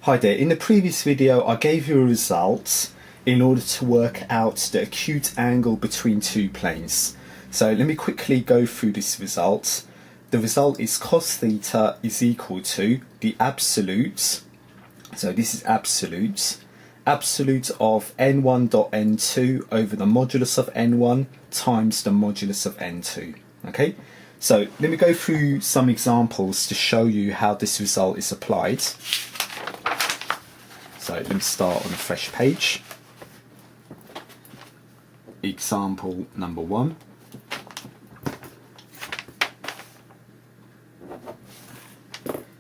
Hi there, in the previous video I gave you a result in order to work out the acute angle between two planes. So let me quickly go through this result. The result is cos theta is equal to the absolute, so this is absolute of n1 dot n2 over the modulus of n1 times the modulus of n2. Okay, so let me go through some examples to show you how this result is applied. So let me start on a fresh page. Example number 1.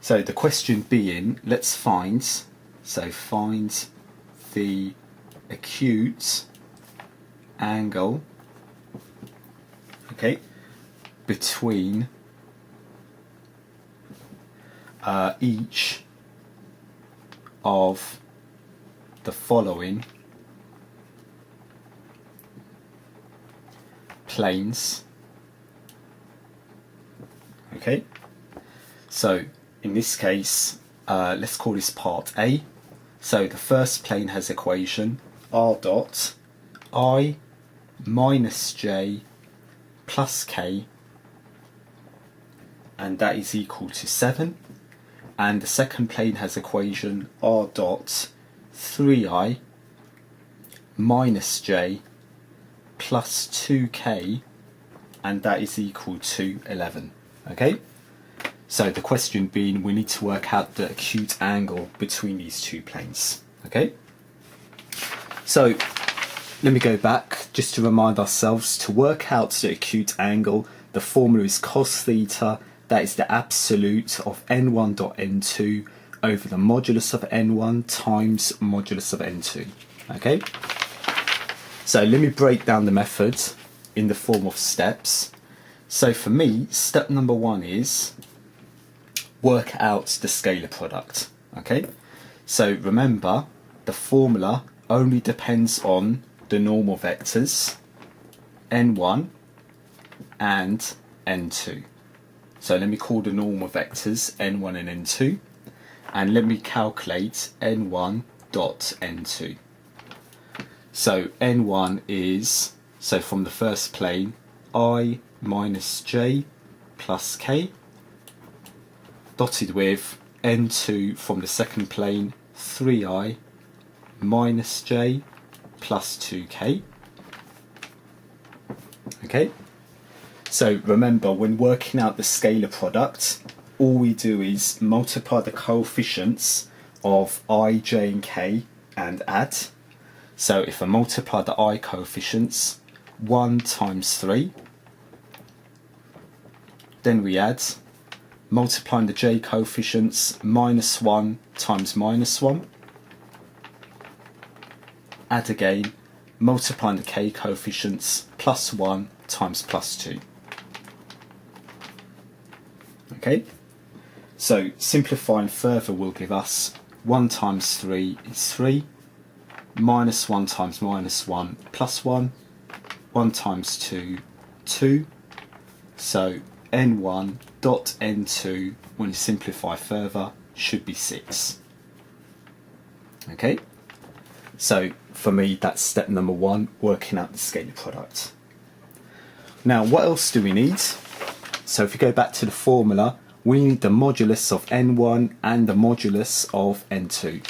So the question being, let's find the acute angle, okay, between each of the following planes. Okay, so in this case, let's call this part A. So the first plane has equation r dot I minus j plus k, and that is equal to 7. And the second plane has equation r dot 3i minus j plus 2k, and that is equal to 11. Okay, so the question being, we need to work out the acute angle between these two planes. Okay, so let me go back just to remind ourselves. To work out the acute angle, the formula is cos theta, that is the absolute of n1 dot n2 over the modulus of n1 times modulus of n2. Okay, so let me break down the method in the form of steps. So for me, step number 1 is work out the scalar product. Okay, so remember, the formula only depends on the normal vectors n1 and n2. So let me call the normal vectors n1 and n2, and let me calculate n1 dot n2. So n1 is, so from the first plane, I minus j plus k, dotted with n2 from the second plane, 3i minus j plus 2k. Okay, so remember, when working out the scalar product, all we do is multiply the coefficients of I, j and k and add. So if I multiply the I coefficients, 1 times 3, then we add, multiplying the j coefficients, minus 1 times minus 1, add again, multiplying the k coefficients, plus 1 times plus 2. Okay, so simplifying further will give us 1 times 3 is 3, minus 1 times minus 1 plus 1, 1 times 2, 2, so n1 dot n2, when you simplify further, should be 6. Okay, so for me that's step number 1, working out the scalar product. Now what else do we need? So if you go back to the formula, we need the modulus of n1 and the modulus of n2.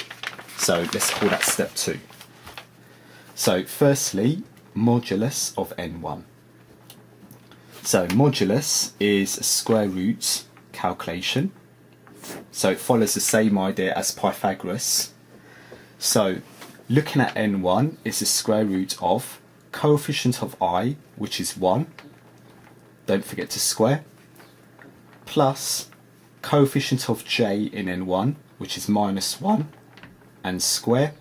So let's call that step 2. So firstly, modulus of n1. So modulus is a square root calculation. So it follows the same idea as Pythagoras. So looking at n1 is the square root of coefficient of I, which is 1, don't forget to square, plus coefficient of j in n1, which is minus 1, and square,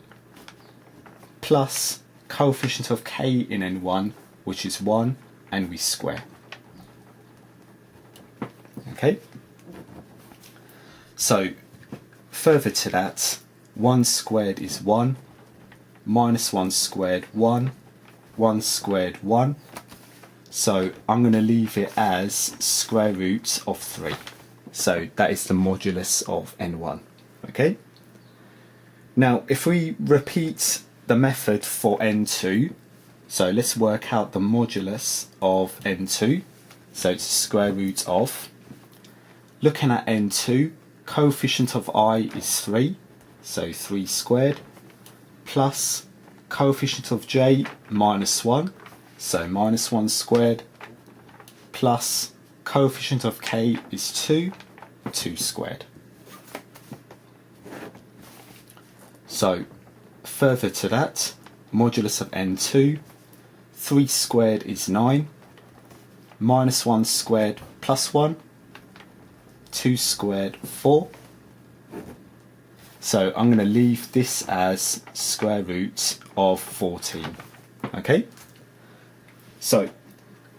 plus coefficient of k in n1, which is 1, and we square. Okay, so further to that, 1 squared is 1, minus 1 squared 1, 1 squared 1, so I'm going to leave it as square root of 3. So that is the modulus of n1. Okay, Now, if we repeat the method for n2, so let's work out the modulus of n2. So it's the square root of, looking at n2, coefficient of I is 3, so 3 squared, plus coefficient of j minus 1, so minus 1 squared, plus coefficient of k is 2, 2 squared. So further to that, modulus of n2, 3 squared is 9, minus 1 squared plus 1, 2 squared 4. So I'm going to leave this as square root of 14. Okay? So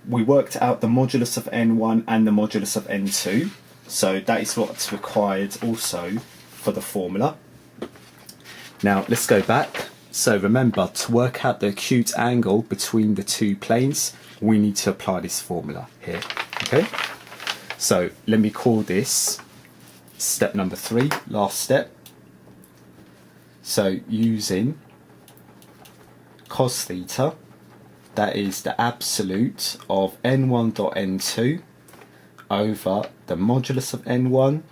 we worked out the modulus of n1 and the modulus of n2. So that is what's required also for the formula. Now let's go back. So remember, to work out the acute angle between the two planes, we need to apply this formula here. Okay? So let me call this step number 3, last step. So using cos theta, that is the absolute of n1 dot n2 over the modulus of n1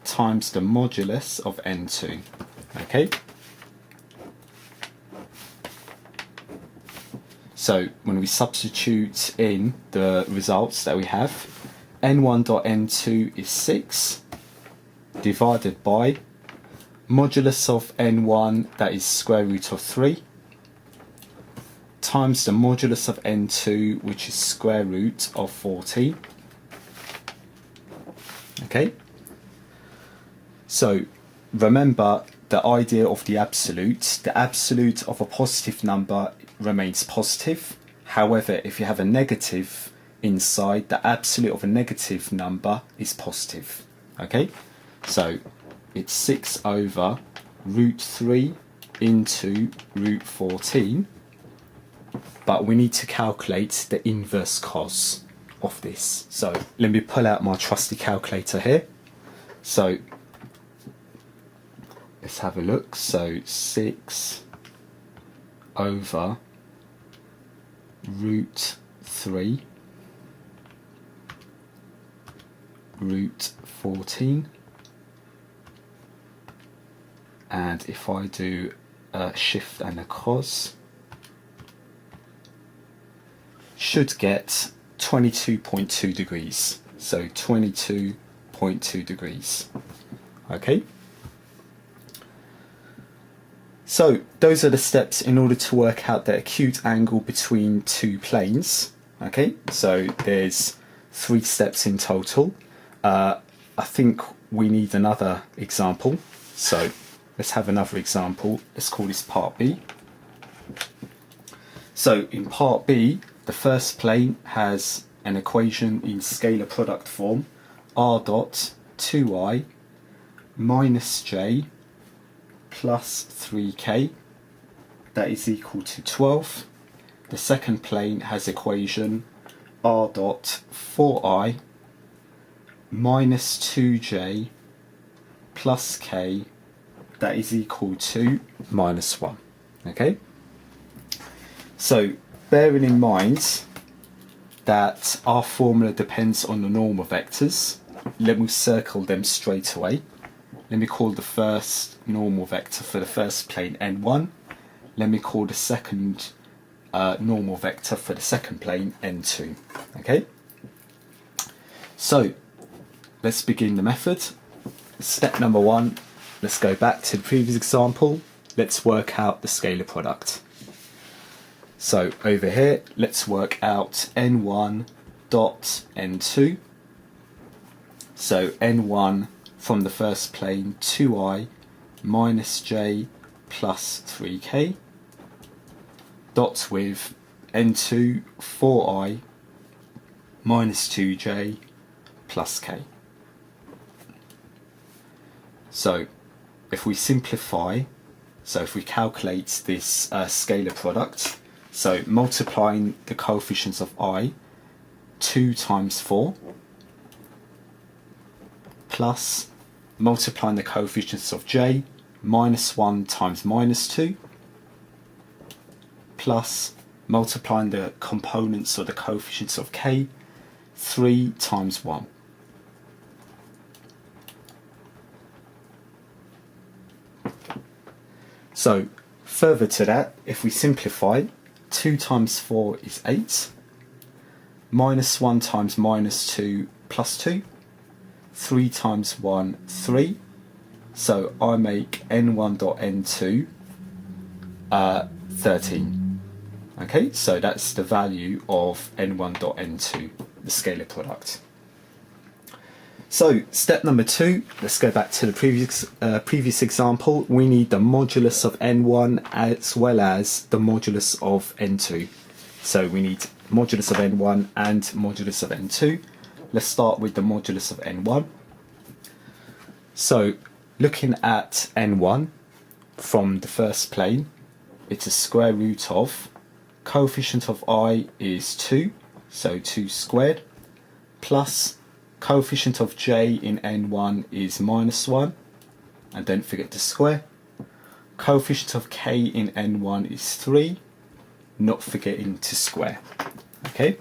times the modulus of n2. Okay? So when we substitute in the results that we have, n1 dot n2 is 6 divided by modulus of n1, that is square root of 3, times the modulus of n2, which is square root of 14. Okay? So remember the idea of the absolute. The absolute of a positive number remains positive. However, if you have a negative inside, the absolute of a negative number is positive. Okay? So it's 6 over root 3 into root 14, but we need to calculate the inverse cos of this. So let me pull out my trusty calculator here. So let's have a look. So 6 over root 3 root 14, and if I do a shift and a cos, should get 22.2 degrees. So 22.2 degrees. Okay? So those are the steps in order to work out the acute angle between two planes. Okay? So there's 3 steps in total. I think we need another example. So let's have another example. Let's call this part B. So in part B, the first plane has an equation in scalar product form, r dot 2i minus j plus 3k, that is equal to 12. The second plane has equation r dot 4i minus 2j plus k, that is equal to minus 1. Okay? So bearing in mind that our formula depends on the normal vectors, let me circle them straight away. Let me call the first normal vector for the first plane n1. Let me call the second normal vector for the second plane n2. Okay? So let's begin the method. Step number 1, let's go back to the previous example. Let's work out the scalar product. So over here, let's work out n1 dot n2. So n1 from the first plane, 2i minus j plus 3k, dot with n2, 4i minus 2j plus k. So if we simplify, so if we calculate this scalar product, so multiplying the coefficients of I, 2 times 4, plus multiplying the coefficients of j, minus 1 times minus 2 plus, multiplying the components or the coefficients of k, 3 times 1. So further to that, if we simplify, 2 times 4 is 8, minus 1 times minus 2 plus 2, 3 times 1, 3, so I make n1.n2 13. Okay, so that's the value of n1.n2, the scalar product. So step number 2, let's go back to the previous example. We need the modulus of n1 as well as the modulus of n2. So we need modulus of n1 and modulus of n2. Let's start with the modulus of n1. So looking at n1 from the first plane, it's a square root of, coefficient of I is 2, so 2 squared, plus coefficient of j in n1 is minus 1, and don't forget to square. Coefficient of k in n1 is 3, not forgetting to square. Okay?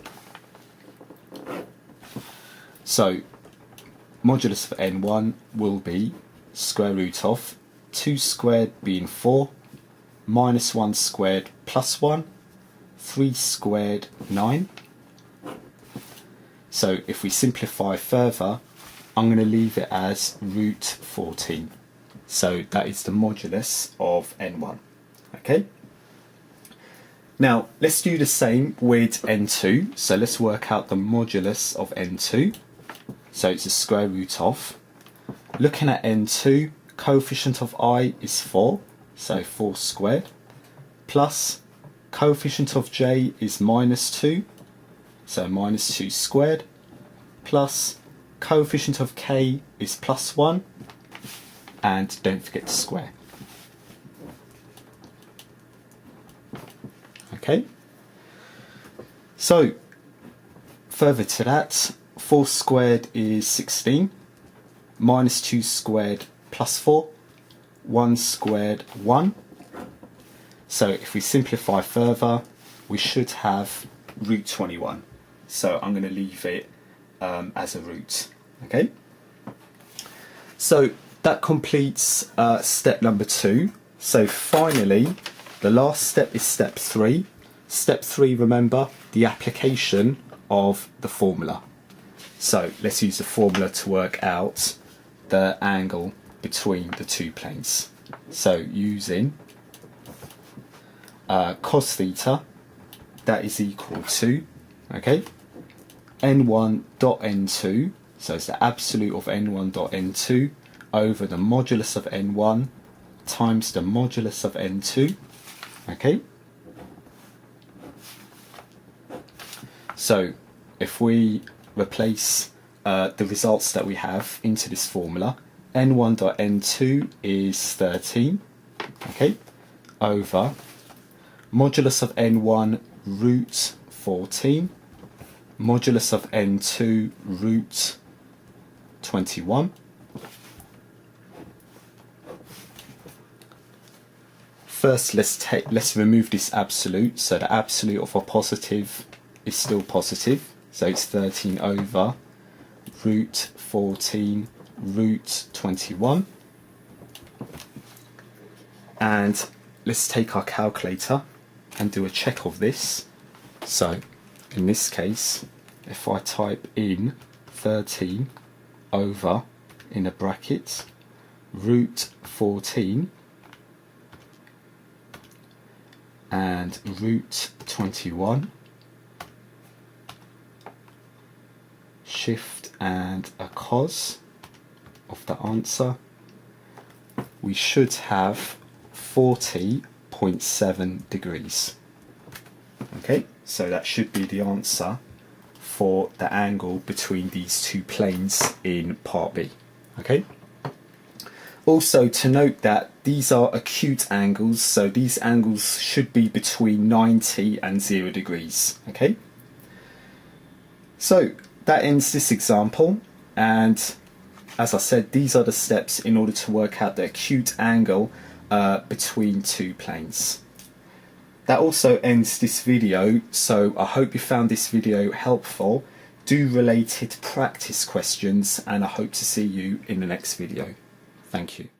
So, modulus of n1 will be square root of 2 squared being 4, minus 1 squared plus 1, 3 squared 9. So if we simplify further, I'm going to leave it as root 14. So that is the modulus of n1. Okay. Now let's do the same with n2. So let's work out the modulus of n2. So it's a square root of. Looking at n2, coefficient of I is 4, so 4 squared, plus coefficient of j is minus 2, so minus 2 squared, plus coefficient of k is plus 1, and don't forget to square. Okay, so further to that, 4 squared is 16, minus 2 squared plus 4, 1 squared 1. So if we simplify further, we should have root 21. So I'm going to leave it as a root. Okay. So that completes step number 2. So finally, the last step is step 3. Step 3, remember, the application of the formula. So let's use the formula to work out the angle between the two planes. So using cos theta, that is equal to, okay, n1 dot n2, so it's the absolute of n1 dot n2 over the modulus of n1 times the modulus of n2. Okay, so if we replace the results that we have into this formula, n1 dot n2 is 13, okay, over modulus of n1 root 14, modulus of n2 root 21. First, let's remove this absolute. So the absolute of a positive is still positive. So it's 13 over root 14 root 21. And let's take our calculator and do a check of this. So in this case, if I type in 13 over, in a bracket, root 14 and root 21, shift and a cos of the answer, we should have 40.7 degrees. Okay, so that should be the answer for the angle between these two planes in part B. Okay. Also to note that these are acute angles, so these angles should be between 90 and 0 degrees. Okay. So that ends this example, and as I said, these are the steps in order to work out the acute angle between two planes. That also ends this video, so I hope you found this video helpful. Do related practice questions, and I hope to see you in the next video. Thank you.